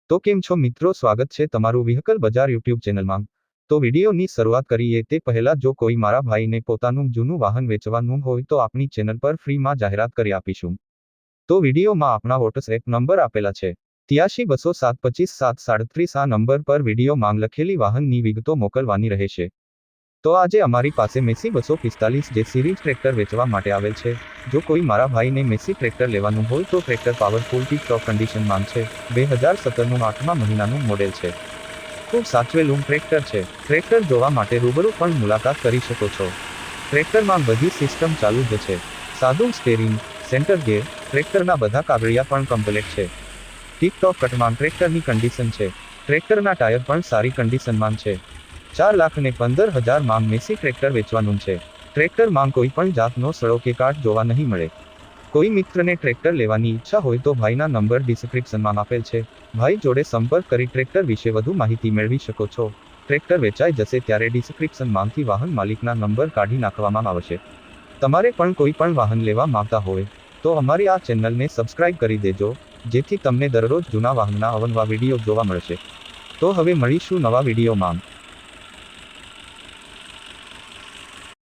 તો કેમ છો મિત્રો, સ્વાગત છે તમારું વ્હીકલ બજાર યુટ્યુબ ચેનલમાં। તો વિડીયોની શરૂઆત કરીએ તે પહેલા જો કોઈ મારા ભાઈને પોતાનું જૂનું વાહન વેચવાનું હોય તો આપણી ચેનલ પર ફ્રીમાં જાહેરાત કરી આપીશું। તો વિડીયોમાં આપણા વોટ્સએપ નંબર આપેલા છે 8320725737 આ નંબર પર વિડીયો માંગ લખેલી વાહનની વિગતો મોકલવાની રહેશે। તો આજે અમારી પાસે મેસી 245 જે સિરીઝ ટ્રેક્ટર વેચવા માટે આવેલ છે। જો કોઈ મારા ભાઈને મેસી ટ્રેક્ટર લેવાનું હોય તો ટ્રેક્ટર પાવરફુલ ટીપ ટોપ કન્ડિશનમાં છે। 2017નું 8મા મહિનાનું મોડેલ છે। ખૂબ સાચવેલું ટ્રેક્ટર છે। ટ્રેક્ટર જોવા માટે રૂબરૂ પણ મુલાકાત કરી શકો છો। ટ્રેક્ટરમાં બધી સિસ્ટમ ચાલુ જ છે। સાદું સ્ટેરિંગ, સેન્ટર ગેર, ટ્રેક્ટરના બધા કાગળિયા પણ કમ્પ્લીટ છે। ટીપ ટોપ કટમાં ટ્રેક્ટરની કન્ડિશન છે। ટ્રેક્ટરના ટાયર પણ સારી કન્ડિશનમાં છે। 4,15,000 માં મેસી ટ્રેક્ટર વેચવાનું છે। ટ્રેક્ટરમાં કોઈ પણ જાતનો સડો કે કાટ જોવા નહીં મળે। કોઈ મિત્રને ટ્રેક્ટર લેવાની ઈચ્છા હોય તો ભાઈના નંબર ડિસ્ક્રિપ્શનમાં આપેલ છે। ભાઈ જોડે સંપર્ક કરી ટ્રેક્ટર વિશે વધુ માહિતી મેળવી શકો છો। ટ્રેક્ટર વેચાઈ જશે ત્યારે ડિસ્ક્રિપ્શનમાંથી વાહન માલિકના નંબર કાઢી નાખવામાં આવશે। તમારે પણ કોઈ પણ વાહન લેવા માંગતા હોય તો અમારી આ ચેનલને સબસ્ક્રાઇબ કરી દેજો, જેથી તમને દરરોજ જૂના વાહનના અવનવા વિડીયો જોવા મળશે। તો હવે મળીશું નવા વિડીયોમાં।